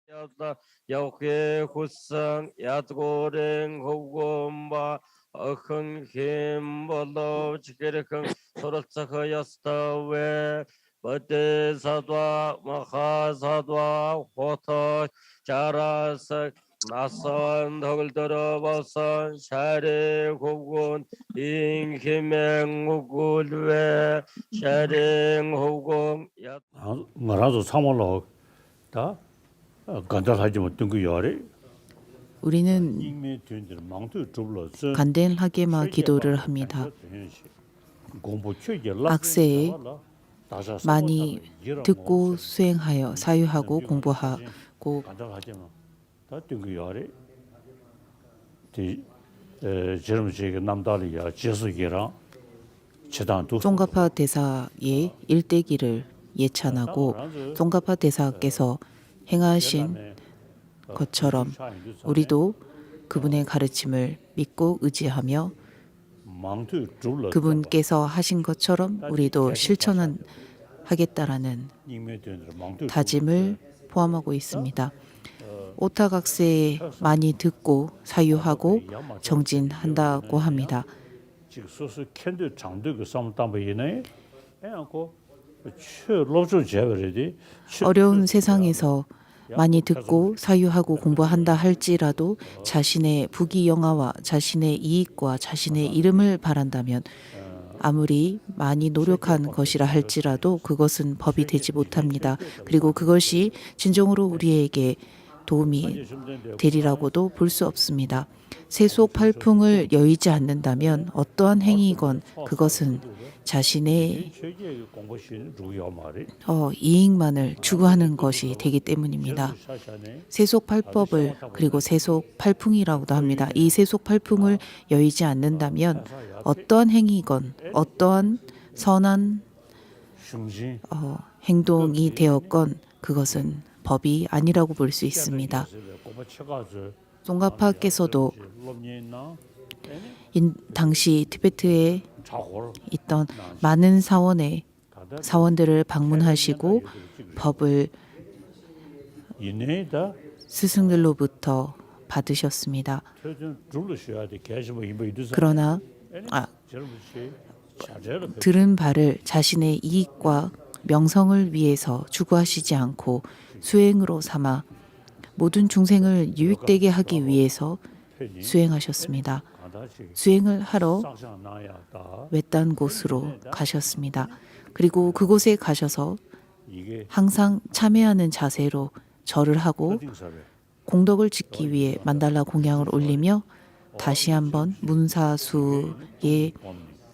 야다 야오케 후상 야트고랭 호곰바 어흥 힘벌로 지게르흥 소라차ха 야스타웨 버테사드와 마하사드와 호토 자라사 나선 덕을 들어버선 샤레 고군 잉히맹 우굴웨 샤랭 호공 야 말아서 참을로 다 간단하지 못한 거 요래 우리는 잉메 된들 망도 좁러서 간단하게만 기도를 합니다. 악세에 많이 듣고 수행하여 사유하고 공부하고 간단하지만 다 된거 요래 저름지가 남달이야 제수기랑 제단도 송가파 대사의 일대기를 예찬하고 송가파 대사께서 행하신 것처럼 우리도 그분의 가르침을 믿고 의지하며 그분께서 하신 것처럼 우리도 실천하겠다라는 다짐을 포함하고 있습니다. 오타각세에 많이 듣고 사유하고 정진한다고 합니다. 어려운 세상에서 많이 듣고 사유하고 공부한다 할지라도 자신의 부귀영화와 자신의 이익과 자신의 이름을 바란다면 아무리 많이 노력한 것이라 할지라도 그것은 법이 되지 못합니다. 그리고 그것이 진정으로 우리에게 도움이 되리라고도 볼 수 없습니다. 세속팔풍을 여의지 않는다면 어떠한 행위건 그것은 자신의 이익만을 추구하는 것이 되기 때문입니다. 세속팔법을 그리고 세속팔풍이라고도 합니다. 이 세속팔풍을 여의지 않는다면 어떠한 행위건 어떠한 선한 행동이 되었건 그것은 법이 아니라고 볼 수 있습니다. 송가파께서도 당시 티베트에 있던 많은 사원들을 방문하시고 법을 스승들로부터 받으셨습니다. 그러나 들은 바를 자신의 이익과 명성을 위해서 추구하시지 않고 수행으로 삼아 모든 중생을 유익되게 하기 위해서 수행하셨습니다. 수행을 하러 외딴 곳으로 가셨습니다. 그리고 그곳에 가셔서 항상 참회하는 자세로 절을 하고 공덕을 짓기 위해 만달라 공양을 올리며 다시 한번 문사수의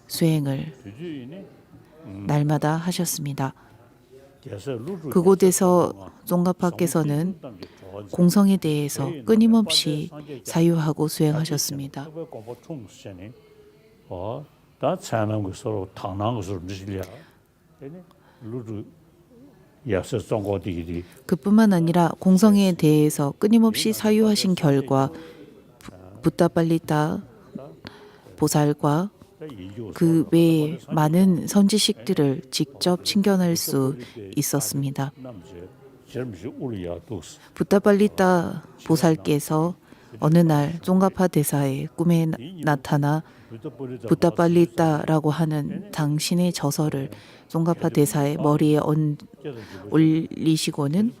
수행을 날마다 하셨습니다. 그곳에서 송가파께서는 공성에 대해서 끊임없이 사유하고 수행하셨습니다. 그뿐만 아니라 공성에 대해서 끊임없이 사유하신 결과 부타팔리타 보살과 그 외에 많은 선지식들을 직접 친견할 수 있었습니다. 부타팔리타 보살께서 어느 날 송가파 대사의 꿈에 나타나 부타팔리타라고 하는 당신의 저서를 송가파 대사의 머리에 올리시고는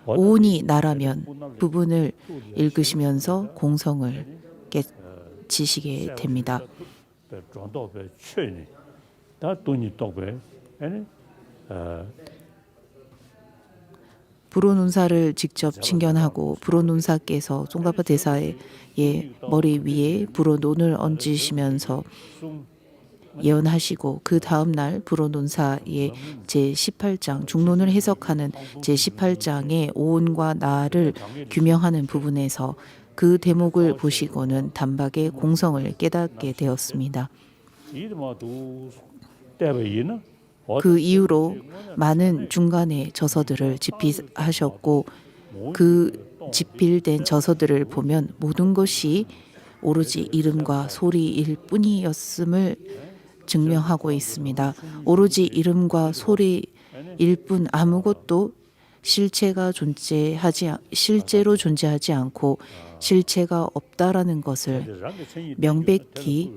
오온이 나라면 부분을 읽으시면서 공성을 깨치시게 됩니다. 불호눈사를 직접 친견하고 불호눈사께서 송가파 대사의 머리 위에 불호눈을 얹으시면서 예언하시고 그 다음 날 불호눈사의 제18장 중론을 해석하는 제18장의 오온과 나를 규명하는 부분에서 그 대목을 보시고는 단박에 공성을 깨닫게 되었습니다. 그 이후로 많은 중간의 저서들을 집필하셨고 그 집필된 저서들을 보면 모든 것이 오로지 이름과 소리일 뿐이었음을 증명하고 있습니다. 오로지 이름과 소리일 뿐 아무것도 실체로 존재하지 않고 실체가 없다라는 것을 명백히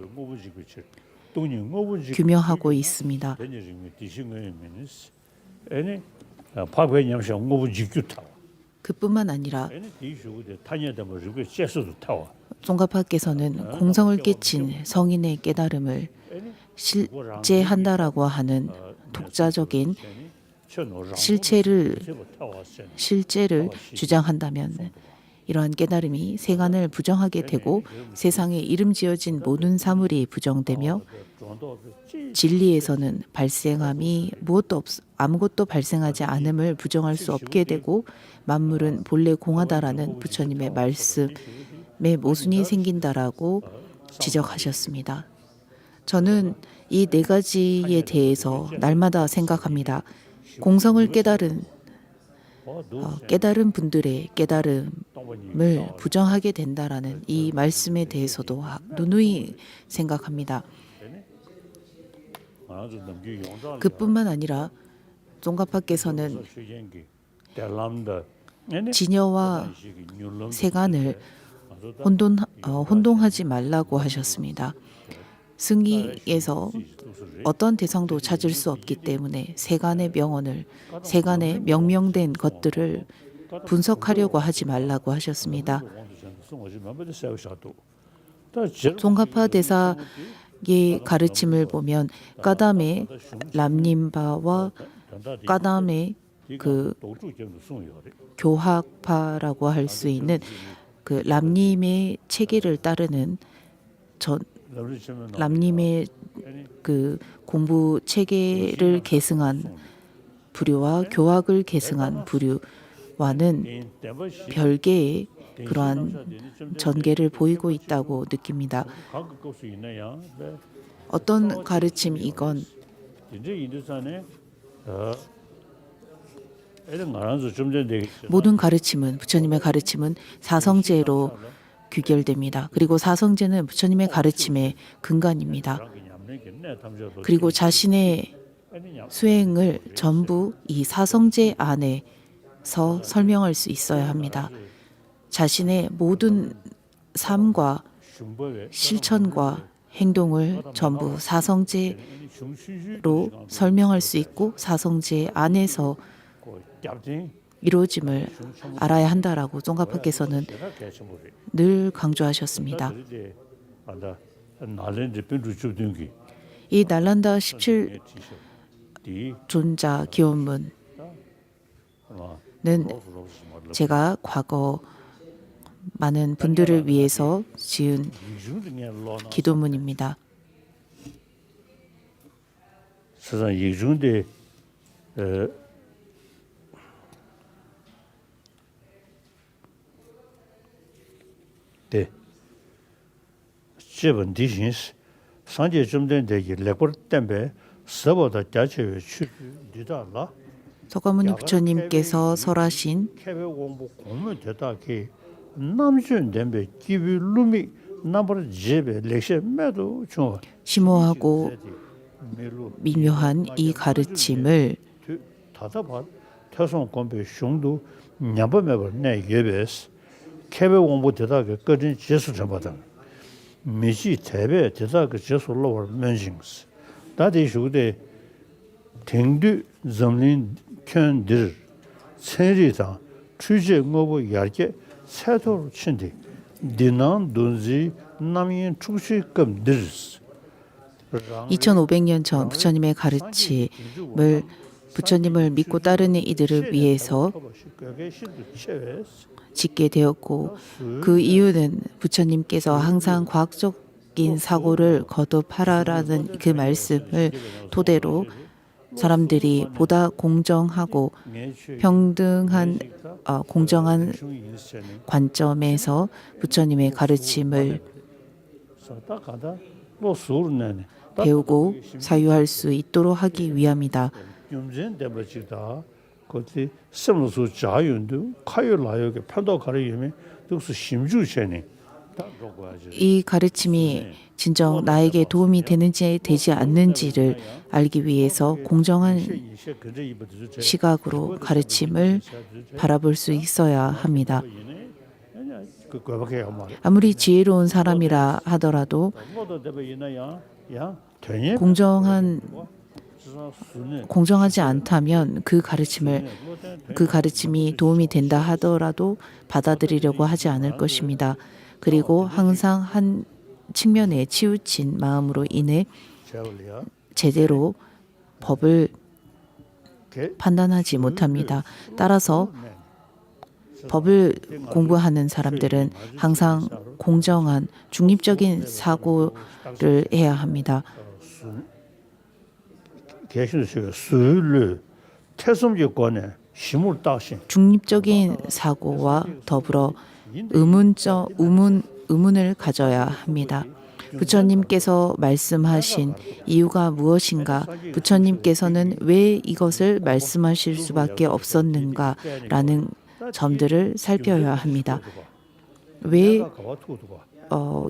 규명하고 있습니다. 그뿐만 아니라宗喀파께서는 공성을 깨친 성인의 깨달음을 실제한다라고 하는 독자적인 실제를 주장한다면 이러한 깨달음이 세간을 부정하게 되고 세상에 이름 지어진 모든 사물이 부정되며 진리에서는 아무것도 발생하지 않음을 부정할 수 없게 되고 만물은 본래 공하다라는 부처님의 말씀에 모순이 생긴다라고 지적하셨습니다. 저는 이 네 가지에 대해서 날마다 생각합니다. 공성을 깨달은 분들의 깨달음을 부정하게 된다라는 이 말씀에 대해서도 누누이 생각합니다. 그뿐만 아니라宗喀파께서는 진여와 세간을 혼동하지 말라고 하셨습니다. 승기에서 어떤 대상도 찾을 수 없기 때문에 세간의 명명된 것들을 분석하려고 하지 말라고 하셨습니다.宗喀파 대사의 가르침을 보면 까담의 람림파와 까담의 그 교학파라고 할 수 있는 그 람님의 체계를 따르는 람님의 그 공부 체계를 계승한 부류와 교학을 계승한 부류와는 별개의 그러한 전개를 보이고 있다고 느낍니다. 어떤 가르침이건 모든 가르침은 부처님의 가르침은 사성제로 규결됩니다. 그리고 사성제는 부처님의 가르침의 근간입니다. 그리고 자신의 수행을 전부 이 사성제 안에서 설명할 수 있어야 합니다. 자신의 모든 삶과 실천과 행동을 전부 사성제로 설명할 수 있고 사성제 안에서 이루어짐을 알아야 한다라고宗喀파께서는 늘 강조하셨습니다. 이 날란다 17존자 기원문은 제가 과거 많은 분들을 위해서 지은 기도문입니다. 세상 예중대 네. 제번 디신스 산제 좀 된데 레코드 때문에 서버다 자체에 취디다라 서가모니 부처님께서 설하신 심오하고 미묘한 이 가르침을 미시 대배 대사가 제솔로 mentions that is the 땡드 점린 견들 세리다 추제 뭐고 야게 세도로 친디 디난 돈지 남인 축시금들 2500년 전 부처님의 가르침을 부처님을 믿고 따르는 이들을 위해서 짓게 되었고 그 이유는 부처님께서 항상 과학적인 사고를 거듭하라라는 그 말씀을 토대로 사람들이 보다 공정하고 평등한 공정한 관점에서 부처님의 가르침을 배우고 사유할 수 있도록 하기 위함이다. 그때 sem로서 자윤도 카요라요게 판도 가리면 독수 심주체네 이 가르침이 진정 나에게 도움이 되는지 되지 않는지를 알기 위해서 공정한 시각으로 가르침을 바라볼 수 있어야 합니다. 아무리 지혜로운 사람이라 하더라도 공정하지 않다면 그 가르침이 도움이 된다 하더라도 받아들이려고 하지 않을 것입니다. 그리고 항상 한 측면에 치우친 마음으로 인해 제대로 법을 판단하지 못합니다. 따라서 법을 공부하는 사람들은 항상 공정한 중립적인 사고를 해야 합니다. 중립적인 사고와 더불어 의문을 가져야 합니다. 부처님께서 말씀하신 이유가 무엇인가? 부처님께서는 왜 이것을 말씀하실 수밖에 없었는가라는 점들을 살펴야 합니다. 왜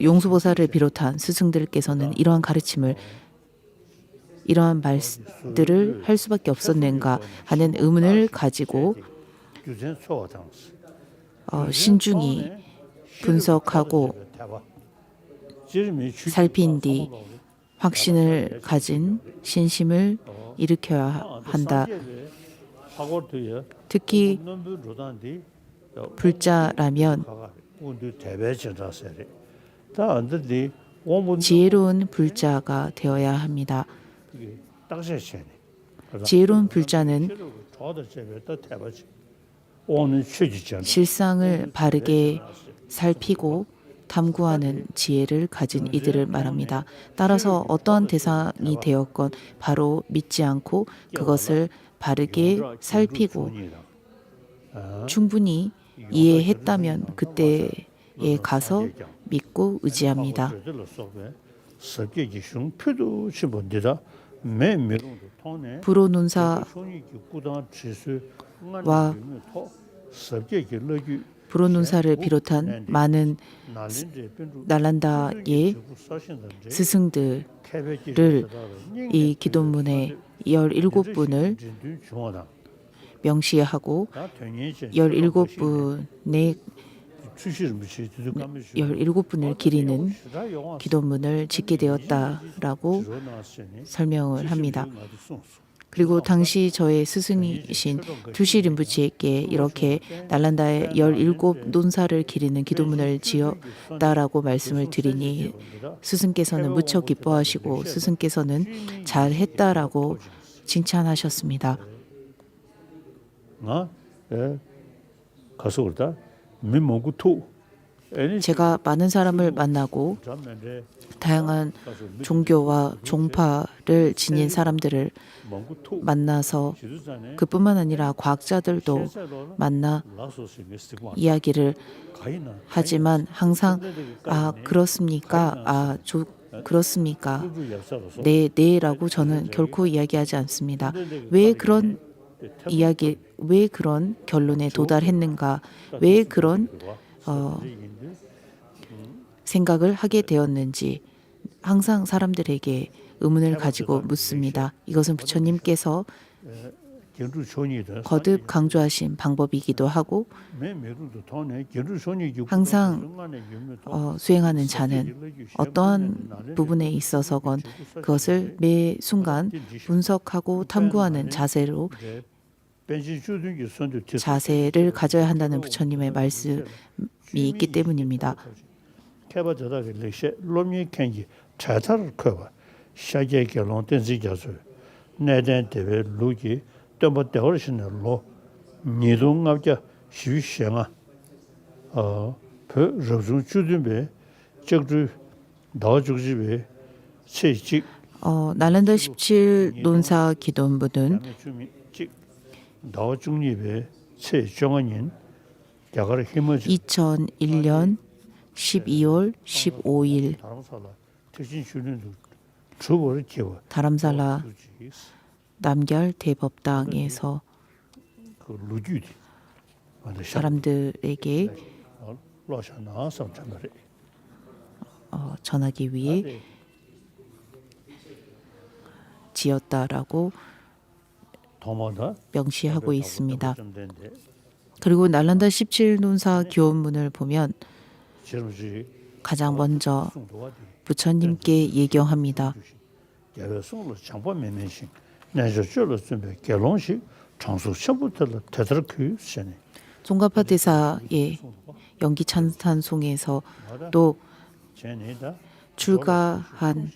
용수보살을 비롯한 스승들께서는 이러한 가르침을 이러한 말들을 할 수밖에 없었는가 하는 의문을 가지고 신중히 분석하고 살핀 뒤 확신을 가진 신심을 일으켜야 한다. 특히 불자라면 지혜로운 불자가 되어야 합니다. 지혜로운 불자는 실상을 바르게 살피고 탐구하는 지혜를 가진 이들을 말합니다. 따라서 어떠한 대상이 되었건 바로 믿지 않고 그것을 바르게 살피고 충분히 이해했다면 그때에 가서 믿고 의지합니다. 불호논사와 불호논사를 비롯한 많은 날란다의 스승들을 이 기도문에 17분을 명시하고 17분을 기리는 기도문을 짓게 되었다라고 설명을 합니다. 그리고 당시 저의 스승이신 튜시 린부치에게 이렇게 날란다의 17논사를 기리는 기도문을 지었다라고 말씀을 드리니 스승께서는 무척 기뻐하시고 스승께서는 잘했다라고 칭찬하셨습니다. 제가 많은 사람을 만나고 다양한 종교와 종파를 지닌 사람들을 만나서 그뿐만 아니라 과학자들도 만나 이야기를 하지만 항상 그렇습니까? 그렇습니까? 네라고 저는 결코 이야기하지 않습니다. 왜 그런 결론에 도달했는가? 왜 그런 생각을 하게 되었는지 항상 사람들에게 의문을 가지고 묻습니다. 이것은 부처님께서 거듭 강조하신 방법이기도 하고 항상 수행하는 자는 어떠한 부분에 있어서건 그것을 매 순간 분석하고 탐구하는 자세를 가져야 한다는 부처님의 말씀이 있기 때문입니다. 날란다 17논사 기도문은 2001년 12월 15일 다람살라 남결 대법당에서 사람들에게 전하기 위해 지었다라고 도마다 명시하고 있습니다. 그리고 날란다 17논사 교원문을 보면 가장 먼저 부처님께 예경합니다. 송가파 대사의 연기 찬탄송에서 또 출가한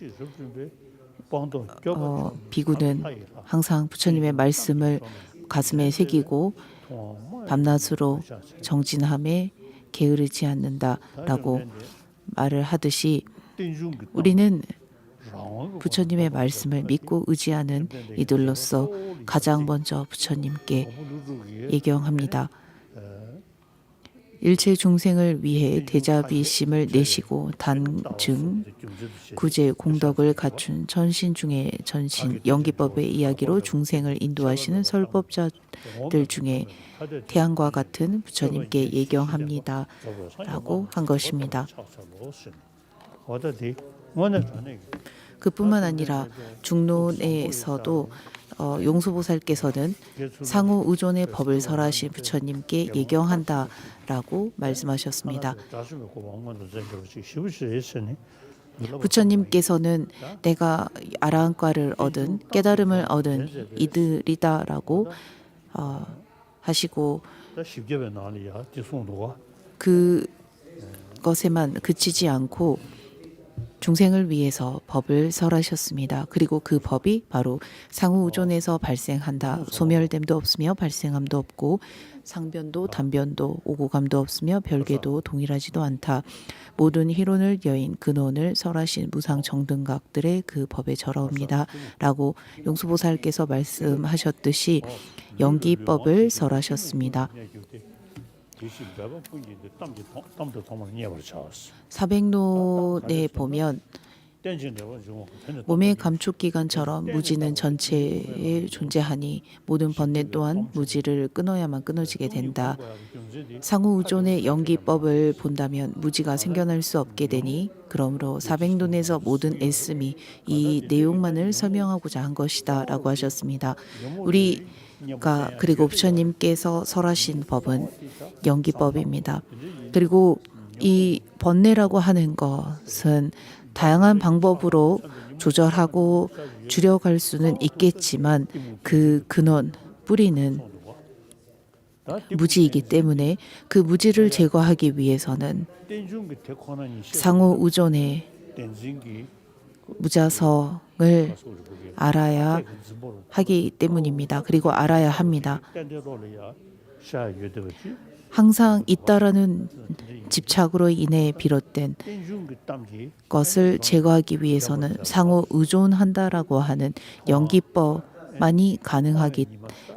비구는 항상 부처님의 말씀을 가슴에 새기고 밤낮으로 정진함에 게으르지 않는다라고 말을 하듯이 우리는 부처님의 말씀을 믿고 의지하는 이들로서 가장 먼저 부처님께 예경합니다. 일체 중생을 위해 대자비심을 내시고 단증 구제 공덕을 갖춘 전신 중에 전신 연기법의 이야기로 중생을 인도하시는 설법자들 중에 태양과 같은 부처님께 예경합니다 라고 한 것입니다. 그뿐만 아니라 중론에서도 용수보살께서는 상호 의존의 법을 설하신 부처님께 예경한다라고 말씀하셨습니다. 부처님께서는 내가 아라한과를 얻은 깨달음을 얻은 이들이다라고 하시고 그것에만 그치지 않고 중생을 위해서 법을 설하셨습니다. 그리고 그 법이 바로 상호우존에서 발생한다. 소멸됨도 없으며 발생함도 없고 상변도 단변도 오고감도 없으며 별개도 동일하지도 않다. 모든 희론을 여인 근원을 설하신 무상정등각들의 그 법에 절하옵니다. 라고 용수보살께서 말씀하셨듯이 연기법을 설하셨습니다. 사백론에 보면 몸의 감촉기관처럼 무지는 전체에 존재하니 모든 번뇌 또한 무지를 끊어야만 끊어지게 된다. 상호우존의 연기법을 본다면 무지가 생겨날 수 없게 되니 그러므로 사백론에서 모든 애씀이 이 내용만을 설명하고자 한 것이다 라고 하셨습니다. 그리고 부처님께서 설하신 법은 연기법입니다. 그리고 이 번뇌라고 하는 것은 다양한 방법으로 조절하고 줄여갈 수는 있겠지만 그 근원, 뿌리는 무지이기 때문에 그 무지를 제거하기 위해서는 상호우존의 무자성을 알아야 하기 때문입니다. 그리고 알아야 합니다. 항상 있다라는 집착으로 인해 비롯된 것을 제거하기 위해서는 상호 의존한다라고 하는 연기법만이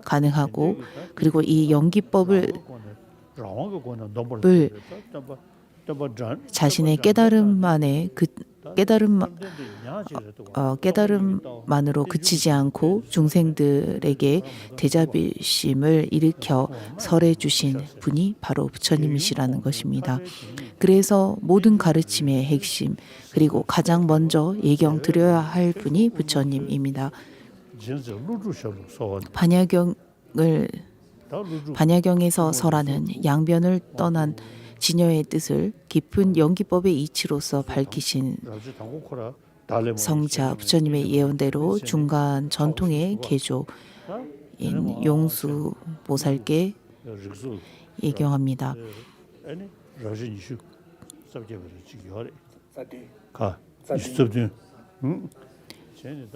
가능하고 그리고 이 연기법을 자신의 깨달음만으로 그치지 않고 중생들에게 대자비심을 일으켜 설해 주신 분이 바로 부처님이시라는 것입니다. 그래서 모든 가르침의 핵심 그리고 가장 먼저 예경 드려야 할 분이 부처님입니다. 반야경에서 설하는 양변을 떠난 진여의 뜻을 깊은 연기법의 이치로서 밝히신 성자 부처님의 예언대로 중간 전통의 개조인 용수보살께 예경합니다.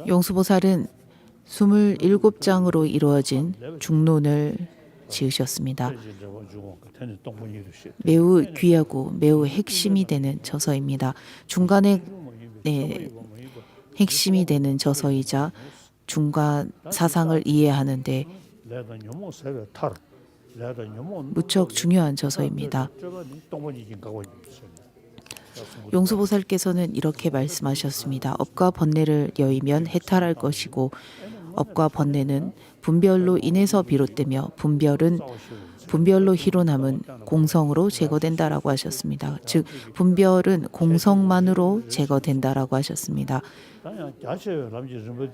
용수보살은 27장으로 이루어진 중론을 지으셨습니다. 매우 귀하고 매우 핵심이 되는 저서입니다. 중간에 핵심이 되는 저서이자 중간 사상을 이해하는데 무척 중요한 저서입니다. 용수보살께서는 이렇게 말씀하셨습니다. 업과 번뇌를 여의면 해탈할 것이고 업과 번뇌는 분별로 인해서 비롯되며 분별로 희로남은 공성으로 제거된다라고 하셨습니다. 즉 분별은 공성만으로 제거된다라고 하셨습니다. 당연 자체 남지 좀부터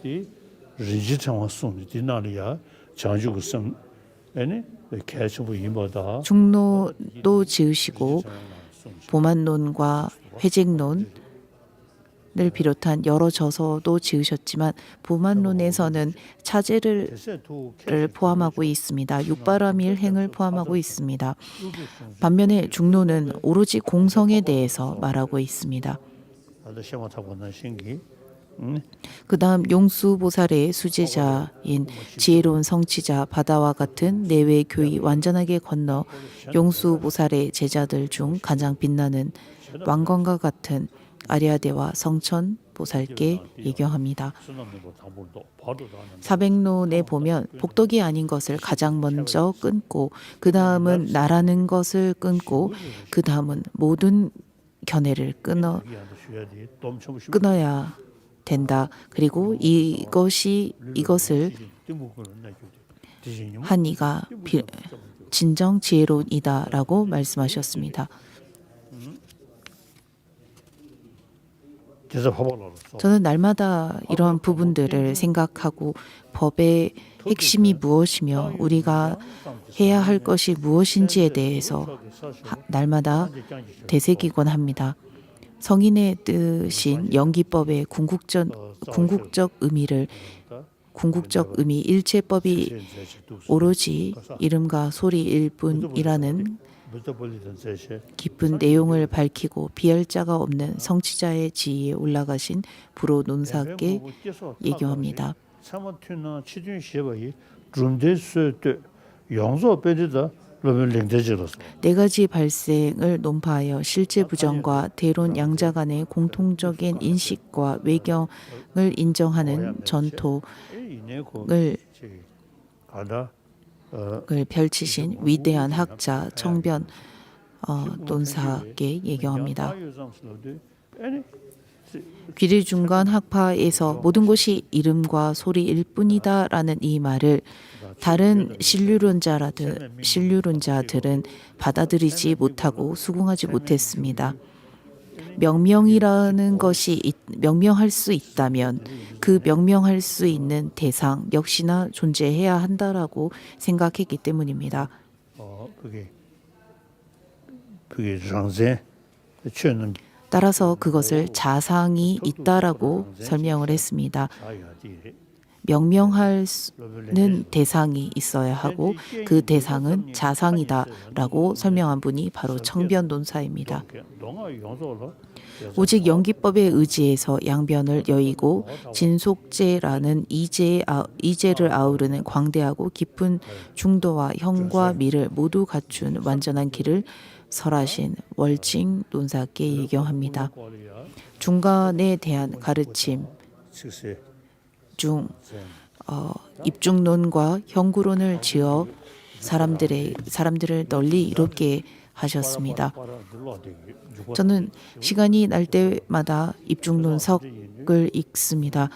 리지창와 손이 디나리아 장주구성 아니 개수부 이모다 중노도 지으시고 보만론과 회직론을 비롯한 여러 저서도 지으셨지만 보만론에서는 차제를 포함하고 있습니다. 육바라밀 행을 포함하고 있습니다. 반면에 중노는 오로지 공성에 대해서 말하고 있습니다. 그 다음 용수보살의 수제자인 지혜로운 성취자 바다와 같은 내외 교의 완전하게 건너 용수보살의 제자들 중 가장 빛나는 왕건과 같은 아리아대와 성천보살께 예경합니다. 사백론에 보면 복덕이 아닌 것을 가장 먼저 끊고 그 다음은 나라는 것을 끊고 그 다음은 모든 견해를 끊어야 된다. 그리고 이것을 한 이가 진정 지혜로운이다라고 말씀하셨습니다. 저는 날마다 이러한 부분들을 생각하고 법의 핵심이 무엇이며 우리가 해야 할 것이 무엇인지에 대해서 날마다 되새기곤 합니다. 성인의 뜻인 영기법의 궁극적 의미 일체법이 오로지 이름과 소리일 뿐이라는 깊은 내용을 밝히고 비할자가 없는 성취자의 지위에 올라가신 불호 논사께 예교합니다. 네 가지 발생을 논파하여 실제 부정과 대론 양자 간의 공통적인 인식과 외경을 인정하는 전통을 펼치신 위대한 학자 청변 논사께 예경합니다. 귀리중간 학파에서 모든 것이 이름과 소리일 뿐이다라는 이 말을 다른 신류론자들은 받아들이지 못하고 수긍하지 못했습니다. 명명이라는 것이 명명할 수 있다면 그 명명할 수 있는 대상 역시나 존재해야 한다라고 생각했기 때문입니다. 따라서 그것을 자상이 있다라고 설명을 했습니다. 명명하는 대상이 있어야 하고 그 대상은 자상이다라고 설명한 분이 바로 청변 논사입니다. 오직 영기법에 의지해서 양변을 여의고 진속제라는 이제를 아우르는 광대하고 깊은 중도와 형과 미를 모두 갖춘 완전한 길을 설하신 월징 논사께 예경합니다. 중간에 대한 가르침 중 입중론과 형구론을 지어 사람들을 널리 이롭게 하셨습니다. 저는 시간이 날 때마다 입중론석을 읽습니다.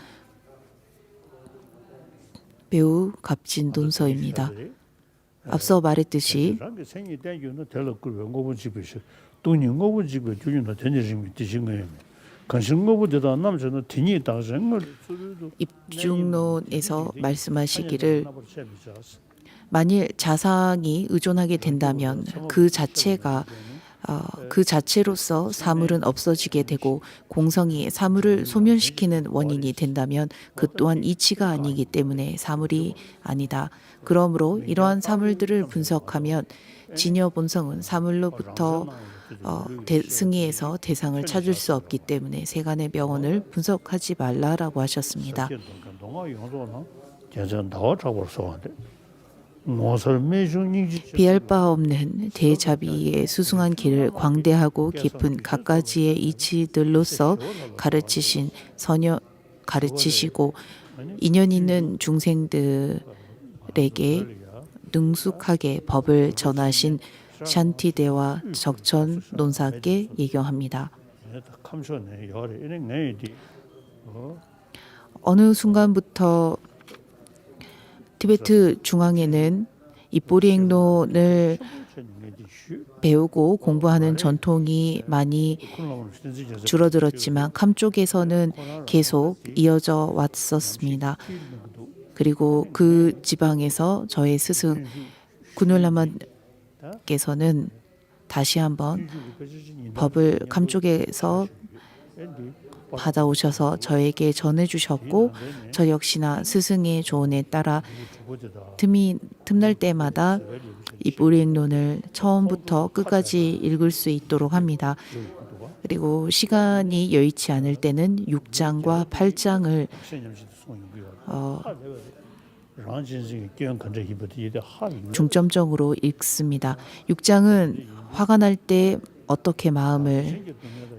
매우 값진 논서입니다. 앞서 말했듯이 입중론에서 말씀하시기를 만일 자상이 의존하게 된다면 그 자체로서 사물은 없어지게 되고 공성이 사물을 소멸시키는 원인이 된다면 그 또한 이치가 아니기 때문에 사물이 아니다. 그러므로 이러한 사물들을 분석하면 진여 본성은 사물로부터 승의해서 대상을 찾을 수 없기 때문에 세간의 명언을 분석하지 말라라고 하셨습니다. 비할 바 없는 대자비의 수승한 길을 광대하고 깊은 갖가지의 이치들로서 가르치시고 인연 있는 중생들에게 능숙하게 법을 전하신 샨티대와 적천 논사께 예경합니다. 어느 순간부터 티베트 중앙에는 입보리행론을 배우고 공부하는 전통이 많이 줄어들었지만 캄 쪽에서는 계속 이어져 왔었습니다. 그리고 그 지방에서 저의 스승 구눌라마께서는 다시 한번 법을 캄 쪽에서 받아오셔서 저에게 전해주셨고 저 역시나 스승의 조언에 따라 틈날 때마다 입보리행론을 처음부터 끝까지 읽을 수 있도록 합니다. 그리고 시간이 여의치 않을 때는 6장과 8장을 중점적으로 읽습니다. 6장은 화가 날 때 어떻게 마음을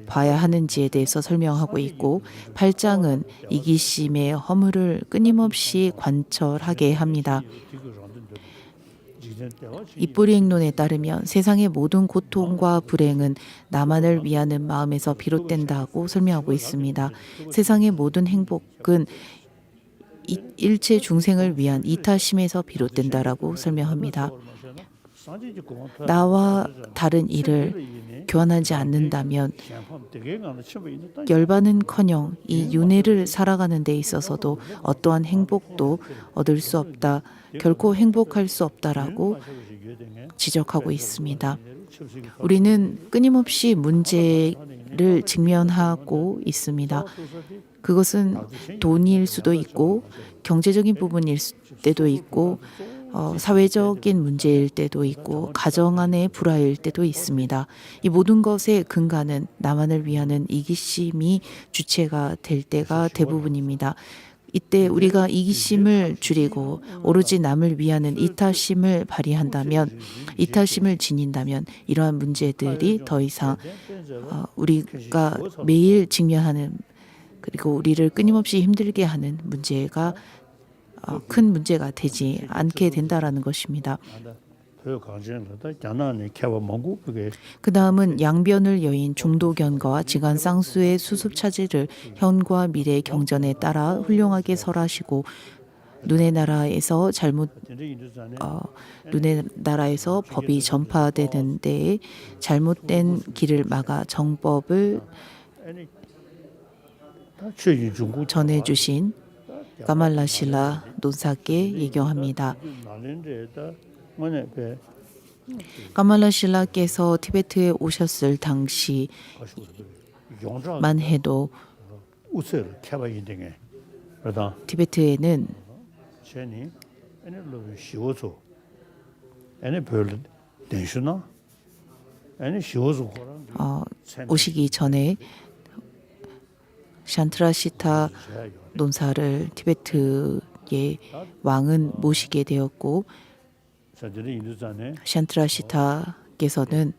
봐야 하는지에 대해서 설명하고 있고 8장은 이기심의 허물을 끊임없이 관철하게 합니다. 입보리행론에 따르면 세상의 모든 고통과 불행은 나만을 위하는 마음에서 비롯된다고 설명하고 있습니다. 세상의 모든 행복은 일체 중생을 위한 이타심에서 비롯된다라고 설명합니다. 나와 다른 일을 교환하지 않는다면 열반은커녕 이 윤회를 살아가는 데 있어서도 어떠한 행복도 얻을 수 없다. 결코 행복할 수 없다라고 지적하고 있습니다. 우리는 끊임없이 문제를 직면하고 있습니다. 그것은 돈일 수도 있고 경제적인 부분일 때도 있고 사회적인 문제일 때도 있고 가정 안의 불화일 때도 있습니다. 이 모든 것의 근간은 나만을 위하는 이기심이 주체가 될 때가 대부분입니다. 이때 우리가 이기심을 줄이고 오로지 남을 위하는 이타심을 발휘한다면, 이타심을 지닌다면 이러한 문제들이 더 이상 우리가 매일 직면하는 그리고 우리를 끊임없이 힘들게 하는 문제가 큰 문제가 되지 않게 된다라는 것입니다. 그 다음은 양변을 여인 중도견거와 지간 쌍수의 수습 차지를 현과 미래의 경전에 따라 훌륭하게 설하시고 눈의 나라에서 눈의 나라에서 법이 전파되는 데에 잘못된 길을 막아 정법을 전해주신 까말라실라 논사께 예경합니다. 까말라실라께서 티베트에 오셨을 당시만 해도 티베트에는 오시기 전에 샨트라시타 논사를 티베트의 왕은 모시게 되었고 샨트라시타께서는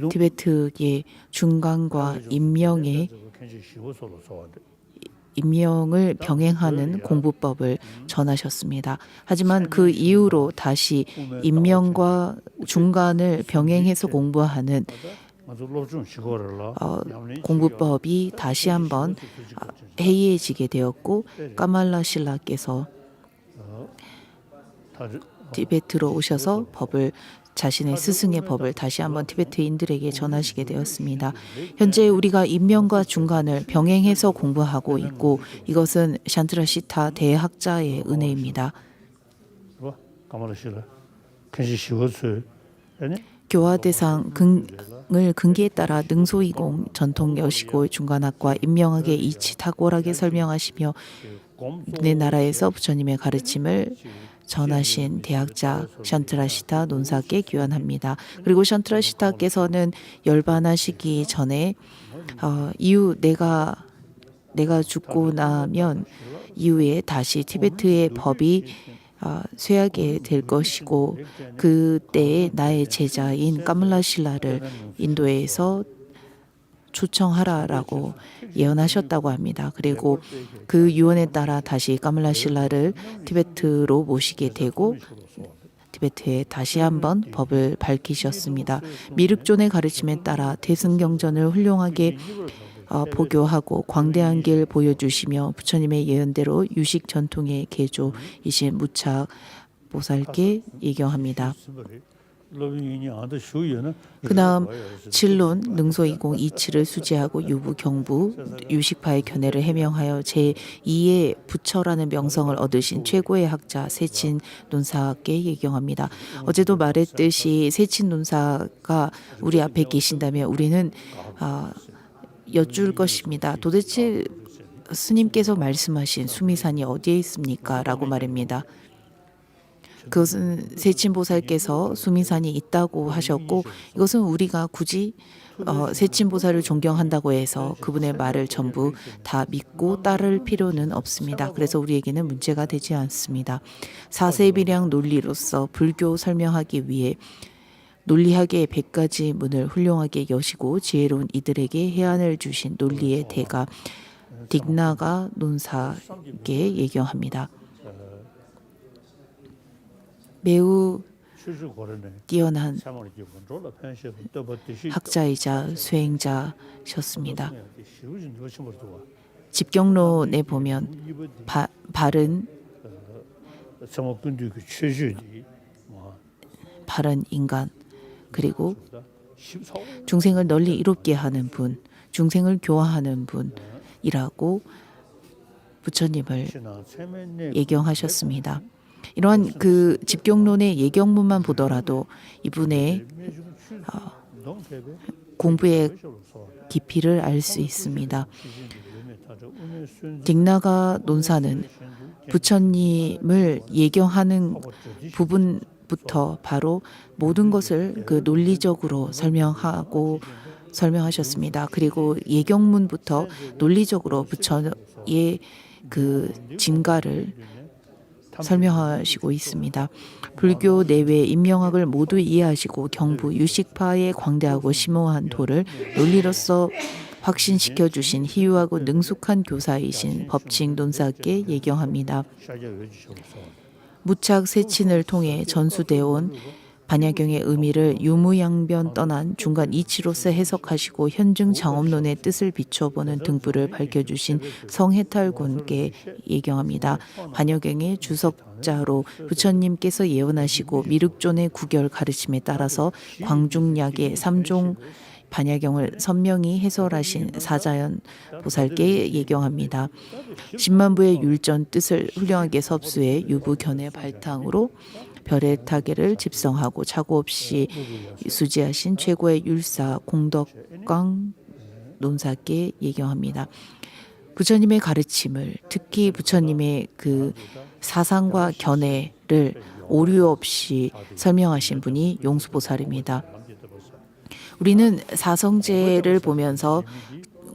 티베트의 중간과 임명을 병행하는 공부법을 전하셨습니다. 하지만 그 이후로 다시 임명과 중간을 병행해서 공부하는 공부법이 다시 한번 해이해지게 되었고 까말라실라께서 티베트로 오셔서 자신의 스승의 법을 다시 한번 티베트인들에게 전하시게 되었습니다. 현재 우리가 임명과 중간을 병행해서 공부하고 있고 이것은 샨트라시타 대학자의 은혜입니다. 교화 대상 을 근기에 따라 능소이공 전통 여시고 중간학과 임명하게 이치 탁월하게 설명하시며 내 나라에서 부처님의 가르침을 전하신 대학자 샨트라시타 논사께 귀환합니다. 그리고 샨트라시타께서는 열반하시기 전에 이후 내가 죽고 나면 이후에 다시 티베트의 법이 쇠하게 될 것이고 그때에 나의 제자인 까말라실라를 인도에서 초청하라라고 예언하셨다고 합니다. 그리고 그 유언에 따라 다시 까말라실라를 티베트로 모시게 되고 티베트에 다시 한번 법을 밝히셨습니다. 미륵존의 가르침에 따라 대승경전을 훌륭하게 포교하고 광대한 길 보여주시며 부처님의 예언대로 유식 전통의 개조이신 무착 보살께 예경합니다. 그 다음 진론 능소이공 이치를 수지하고 유부 경부 유식파의 견해를 해명하여 제2의 부처라는 명성을 얻으신 최고의 학자 세친 논사께 예경합니다. 어제도 말했듯이 세친 논사가 우리 앞에 계신다면 우리는 여쭐 것입니다. 도대체 스님께서 말씀하신 수미산이 어디에 있습니까? 라고 말합니다. 그것은 세친보살께서 수미산이 있다고 하셨고 이것은 우리가 굳이 세친보살을 존경한다고 해서 그분의 말을 전부 다 믿고 따를 필요는 없습니다. 그래서 우리에게는 문제가 되지 않습니다. 사세비량 논리로서 불교 설명하기 위해 논리학의 100가지 문을 훌륭하게 여시고 지혜로운 이들에게 해안을 주신 논리의 대가 딕나가 논사께 예경합니다. 매우 뛰어난 학자이자 수행자셨습니다. 집경론에 보면 바른 인간 그리고 중생을 널리 이롭게 하는 분, 중생을 교화하는 분이라고 부처님을 예경하셨습니다. 이러한 그 집경론의 예경문만 보더라도 이분의 공부의 깊이를 알 수 있습니다. 딕나가 논사는 부처님을 예경하는 부분부터 바로 모든 것을 그 논리적으로 설명하셨습니다. 그리고 예경문부터 논리적으로 부처의 그 진가를 설명하시고 있습니다. 불교 내외 인명학을 모두 이해하시고 경부 유식파의 광대하고 심오한 도를 논리로서 확신시켜 주신 희유하고 능숙한 교사이신 법칭 논사께 예경합니다. 무착 세친을 통해 전수되어 온 반야경의 의미를 유무양변 떠난 중간 이치로서 해석하시고 현증 장엄론의 뜻을 비춰보는 등불을 밝혀주신 성해탈군께 예경합니다. 반야경의 주석자로 부처님께서 예언하시고 미륵존의 구결 가르침에 따라서 광중약의 3종 반야경을 선명히 해설하신 사자연 보살께 예경합니다. 10만부의 율전 뜻을 훌륭하게 섭수해 유부견의 발탕으로 별의 타계를 집성하고 착오 없이 수지하신 최고의 율사 공덕광 논사께 예경합니다. 부처님의 가르침을 특히 부처님의 그 사상과 견해를 오류 없이 설명하신 분이 용수보살입니다. 우리는 사성제를 보면서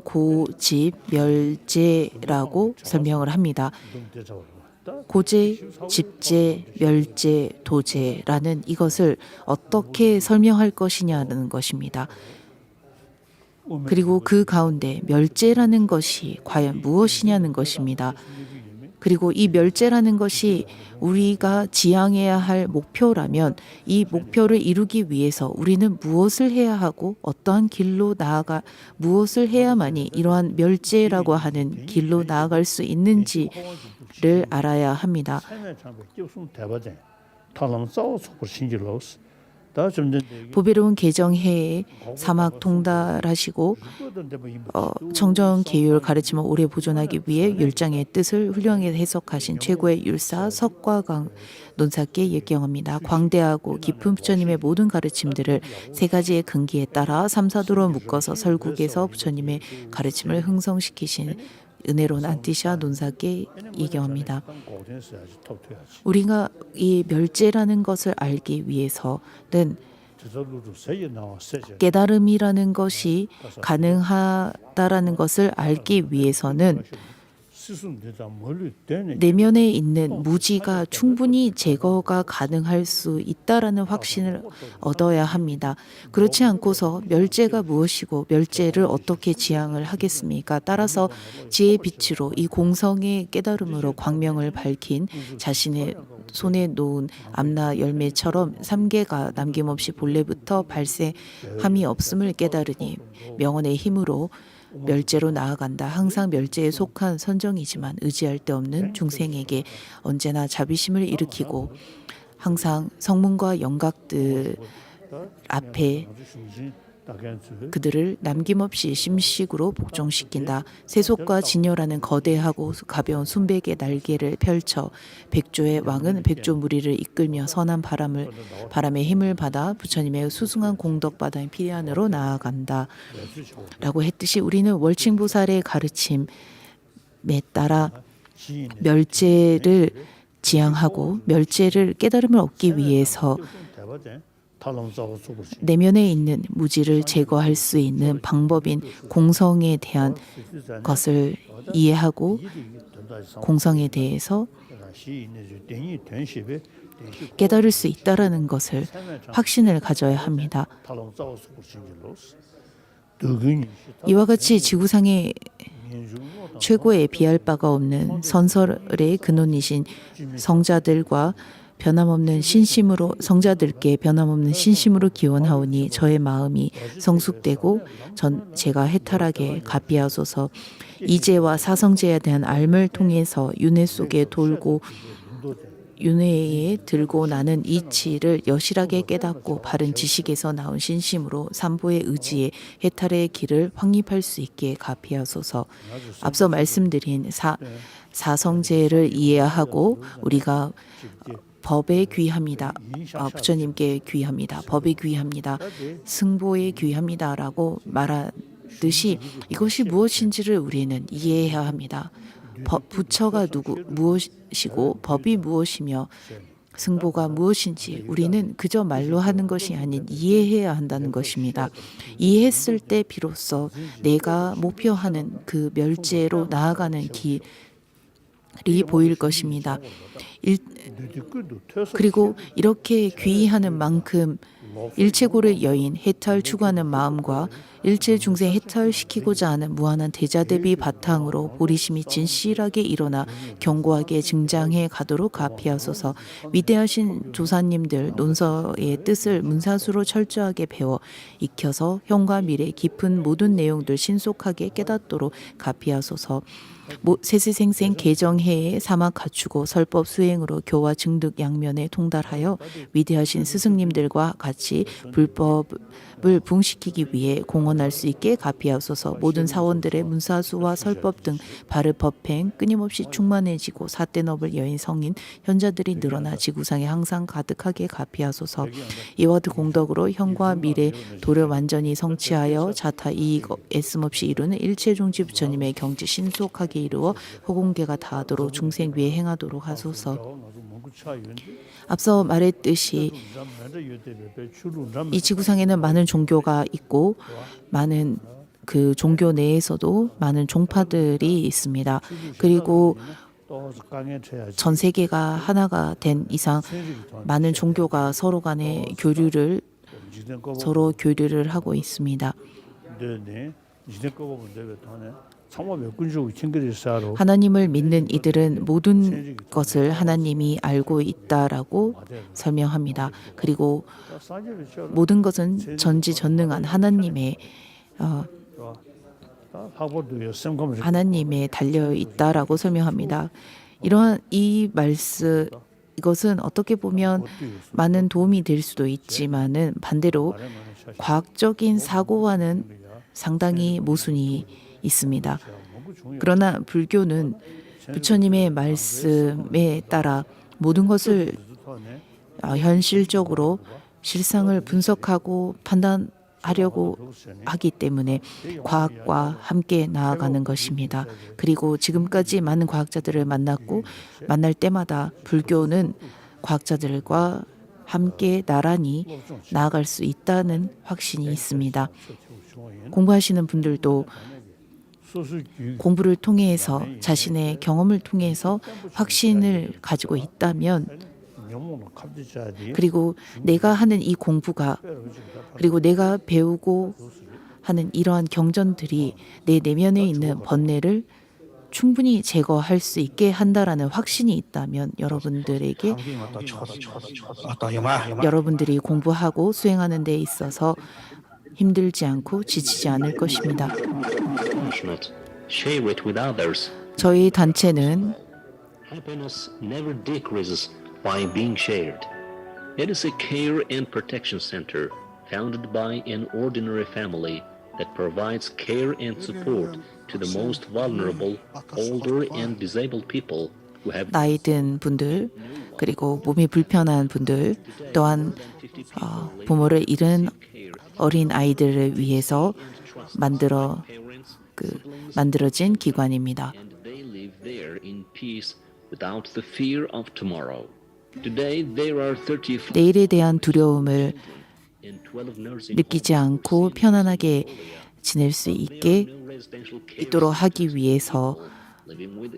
고집, 멸제라고 설명을 합니다. 고제, 집제, 멸제, 도제라는 이것을 어떻게 설명할 것이냐는 것입니다. 그리고 그 가운데 멸제라는 것이 과연 무엇이냐는 것입니다. 그리고 이 멸제라는 것이 우리가 지향해야 할 목표라면 이 목표를 이루기 위해서 우리는 무엇을 해야 하고 어떠한 길로 무엇을 해야만이 이러한 멸제라고 하는 길로 나아갈 수 있는지를 알아야 합니다. 보배로운 개정해에 사막 통달하시고 정정 계율 가르침을 오래 보존하기 위해 율장의 뜻을 훌륭하게 해석하신 최고의 율사 석과강 논사께 예경합니다. 광대하고 깊은 부처님의 모든 가르침들을 세 가지의 근기에 따라 삼사도로 묶어서 설국에서 부처님의 가르침을 흥성시키신 은혜로운 안티샤 논사께 예경합니다. 우리가 이 멸제라는 것을 알기 위해서는 깨달음이라는 것이 가능하다라는 것을 알기 위해서는 내면에 있는 무지가 충분히 제거가 가능할 수 있다라는 확신을 얻어야 합니다. 그렇지 않고서 멸제가 무엇이고 멸제를 어떻게 지향을 하겠습니까? 따라서 지혜의 빛으로 이 공성의 깨달음으로 광명을 밝힌 자신의 손에 놓은 암나 열매처럼 3개가 남김없이 본래부터 발생함이 없음을 깨달으니 명언의 힘으로 멸제로 나아간다. 항상 멸제에 속한 선정이지만 의지할 데 없는 중생에게 언제나 자비심을 일으키고 항상 성문과 영각들 앞에 그들을 남김없이 심식으로 복종시킨다. 세속과 진여라는 거대하고 가벼운 순백의 날개를 펼쳐 백조의 왕은 백조 무리를 이끌며 선한 바람의 힘을 받아 부처님의 수승한 공덕 바다인 피안으로 나아간다. 라고 했듯이 우리는 월칭보살의 가르침에 따라 멸제를 지향하고 멸제를 깨달음을 얻기 위해서 내면에 있는 무지를 제거할 수 있는 방법인 공성에 대한 것을 이해하고 공성에 대해서 깨달을 수 있다라는 것을 확신을 가져야 합니다. 이와 같이 지구상의 최고에 비할 바가 없는 선설의 근원이신 성자들과 변함없는 신심으로 성자들께 변함없는 신심으로 기원하오니 저의 마음이 성숙되고 제가 해탈하게 갚이하소서. 이제와 사성제에 대한 알을 통해서 윤회 속에 돌고 윤회에 들고 나는 이치를 여실하게 깨닫고 바른 지식에서 나온 신심으로 삼보의 의지에 해탈의 길을 확립할 수 있게 갚이하소서. 앞서 말씀드린 사성제를 이해하고 우리가 법에 귀합니다. 부처님께 귀합니다. 법에 귀합니다. 승보에 귀합니다라고 말하듯이 이것이 무엇인지를 우리는 이해해야 합니다. 부처가 무엇이고 법이 무엇이며 승보가 무엇인지 우리는 그저 말로 하는 것이 아닌 이해해야 한다는 것입니다. 이해했을 때 비로소 내가 목표하는 그 멸제로 나아가는 길이 보일 것입니다. 그리고 이렇게 귀의하는 만큼 일체고를 여인 해탈 추구하는 마음과 일체 중생 해탈시키고자 하는 무한한 대자대비 바탕으로 보리심이 진실하게 일어나 견고하게 증장해 가도록 갚이하소서. 위대하신 조사님들 논서의 뜻을 문사수로 철저하게 배워 익혀서 현과 미래 깊은 모든 내용들 신속하게 깨닫도록 갚이하소서. 세세생생 개정해에 사막 갖추고 설법 수행으로 교화 증득 양면에 통달하여 위대하신 스승님들과 같이 불법을 부흥시키기 위해 공헌할 수 있게 갚이하소서. 모든 사원들의 문사수와 설법 등 바르 법행 끊임없이 충만해지고 사대업을 여인 성인 현자들이 늘어나 지구상에 항상 가득하게 갚이하소서. 이와 공덕으로 현과 미래 도를 완전히 성취하여 자타 이익 애씀없이 이루는 일체종지 부처님의 경지 신속하게 이루어 허공계가 다하도록 중생 위에 행하도록 하소서. 앞서 말했듯이 이 지구상에는 많은 종교가 있고 많은 그 종교 내에서도 많은 종파들이 있습니다. 그리고 전 세계가 하나가 된 이상 많은 종교가 서로 교류를 하고 있습니다. 하나님을 믿는 이들은 모든 것을 하나님이 알고 있다라고 설명합니다. 그리고 모든 것은 전지전능한 하나님에 달려 있다라고 설명합니다. 이러한 이 말씀 이것은 어떻게 보면 많은 도움이 될 수도 있지만은 반대로 과학적인 사고와는 상당히 모순이 있습니다. 그러나 불교는 부처님의 말씀에 따라 모든 것을 현실적으로 실상을 분석하고 판단하려고 하기 때문에 과학과 함께 나아가는 것입니다. 그리고 지금까지 많은 과학자들을 만났고 만날 때마다 불교는 과학자들과 함께 나란히 나아갈 수 있다는 확신이 있습니다. 공부하시는 분들도 공부를 통해서 자신의 경험을 통해서 확신을 가지고 있다면 그리고 내가 하는 이 공부가 그리고 내가 배우고 하는 이러한 경전들이 내 내면에 있는 번뇌를 충분히 제거할 수 있게 한다라는 확신이 있다면 여러분들에게 여러분들이 공부하고 수행하는 데 있어서 힘들지 않고 지치지 않을 것입니다. compassionate, share it with others. 저희 단체는 Happiness never decreases by being shared. It is a care and protection center founded by an ordinary family that provides care and support to the most vulnerable, older and disabled people who have 나이 든 분들 그리고 몸이 불편한 분들 또한 부모를 잃은 어린 아이들을 위해서 만들어진 기관입니다. and they live there in peace without the fear of tomorrow. Today there are 35 내일에 대한 두려움을 and 12 nursing 느끼지 않고 편안하게 지낼 수 있도록 하기 위해서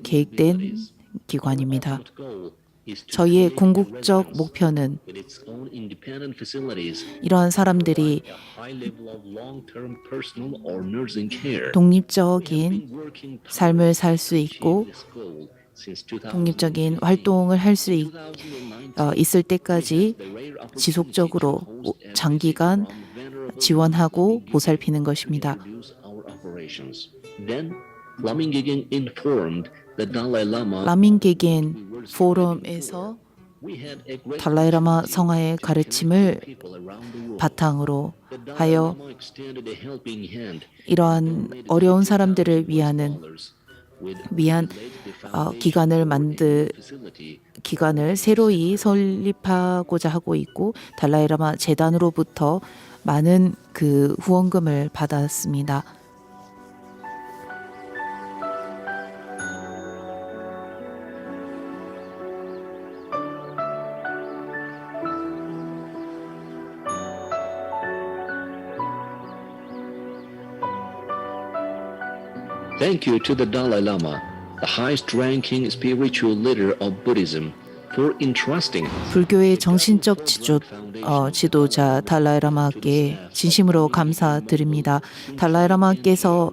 계획된 기관입니다. 저희의 궁극적 목표는 이러한 사람들이 독립적인 삶을 살 수 있고 독립적인 활동을 할 수 있을 때까지 지속적으로 장기간 지원하고 보살피는 것입니다. 라민게겐 포럼에서 달라이라마 성화의 가르침을 바탕으로 하여 이러한 어려운 사람들을 위한 기관을 새로이 설립하고자 하고 있고 달라이라마 재단으로부터 많은 그 후원금을 받았습니다. Thank you to the Dalai Lama, the highest-ranking spiritual leader of Buddhism, for entrusting 불교의 정신적 지도자 달라이라마께 진심으로 감사드립니다. 달라이라마께서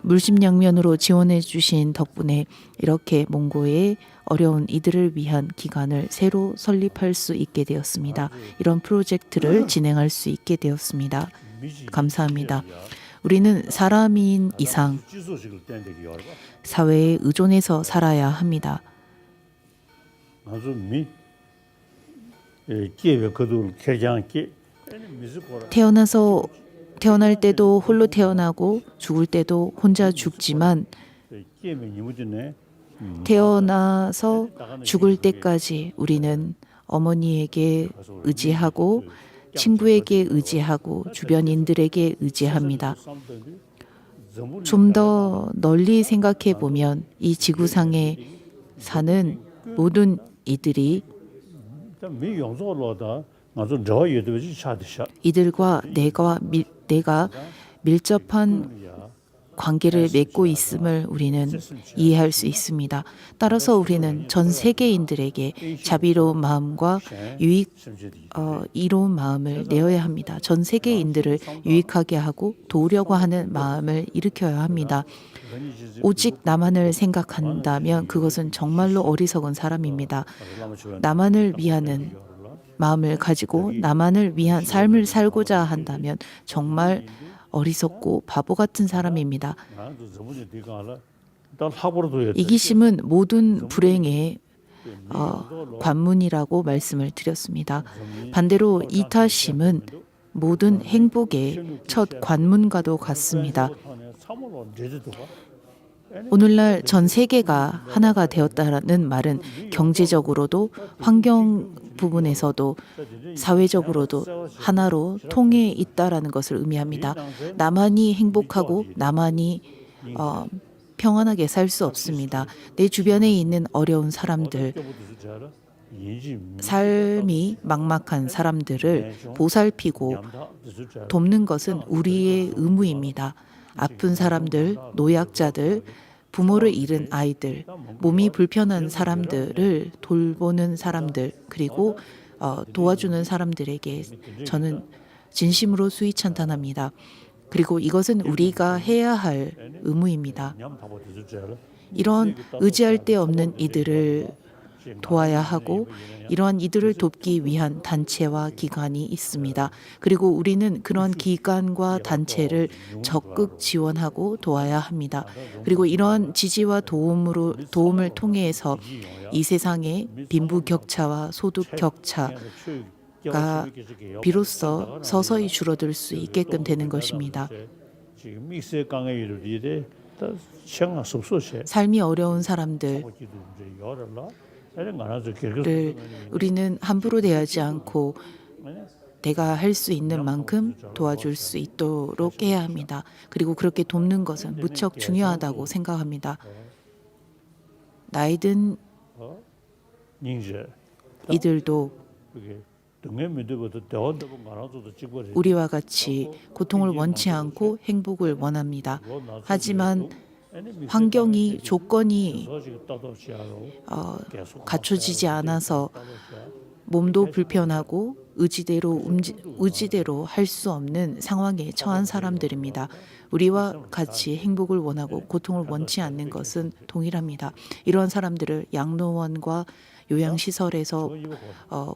물심양면으로 지원해 주신 덕분에 이렇게 몽고의 어려운 이들을 위한 기관을 새로 설립할 수 있게 되었습니다. 이런 프로젝트를 진행할 수 있게 되었습니다. 감사합니다. 우리는 사람인 이상 사회에 의존해서 살아야 합니다. 태어날 때도 홀로 태어나고 죽을 때도 혼자 죽지만 태어나서 죽을 때까지 우리는 어머니에게 의지하고 친구에게 의지하고 주변인들에게 의지합니다. 좀 더 널리 생각해 보면 이 지구상에 사는 모든 이들이 이들과 내가 밀접한 관계를 맺고 있음을 우리는 이해할 수 있습니다. 따라서 우리는 전 세계인들에게 자비로운 마음과 이로운 마음을 내어야 합니다. 전 세계인들을 유익하게 하고 도우려고 하는 마음을 일으켜야 합니다. 오직 나만을 생각한다면 그것은 정말로 어리석은 사람입니다. 나만을 위하는 마음을 가지고 나만을 위한 삶을 살고자 한다면 정말 어리석고 바보 같은 사람입니다. 이기심은 모든 불행의 관문이라고 말씀을 드렸습니다. 반대로 이타심은 모든 행복의 첫 관문과도 같습니다. 오늘날 전 세계가 하나가 되었다는 말은 경제적으로도 환경 부분에서도 사회적으로도 하나로 통해 있다라는 것을 의미합니다. 나만이 행복하고 나만이 평안하게 살 수 없습니다. 내 주변에 있는 어려운 사람들, 삶이 막막한 사람들을 보살피고 돕는 것은 우리의 의무입니다. 아픈 사람들, 노약자들, 부모를 잃은 아이들, 몸이 불편한 사람들을 돌보는 사람들, 그리고 도와주는 사람들에게 저는 진심으로 수위 찬탄합니다. 그리고 이것은 우리가 해야 할 의무입니다. 이런 의지할 데 없는 이들을 도와야 하고 이러한 이들을 돕기 위한 단체와 기관이 있습니다. 그리고 우리는 그런 기관과 단체를 적극 지원하고 도와야 합니다. 그리고 이러한 지지와 도움을 통해서 이 세상의 빈부격차와 소득격차가 비로소 서서히 줄어들 수 있게끔 되는 것입니다. 삶이 어려운 사람들을 우리는 함부로 대하지 않고 내가 할 수 있는 만큼 도와줄 수 있도록 해야 합니다. 그리고 그렇게 돕는 것은 무척 중요하다고 생각합니다. 나이 든 이들도 우리와 같이 고통을 원치 않고 행복을 원합니다. 하지만 환경이 조건이 갖춰지지 않아서 몸도 불편하고 의지대로 할 수 없는 상황에 처한 사람들입니다. 우리와 같이 행복을 원하고 고통을 원치 않는 것은 동일합니다. 이러한 사람들을 양로원과 요양시설에서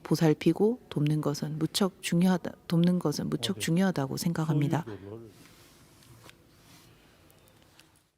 보살피고 돕는 것은 무척 중요하다고 생각합니다.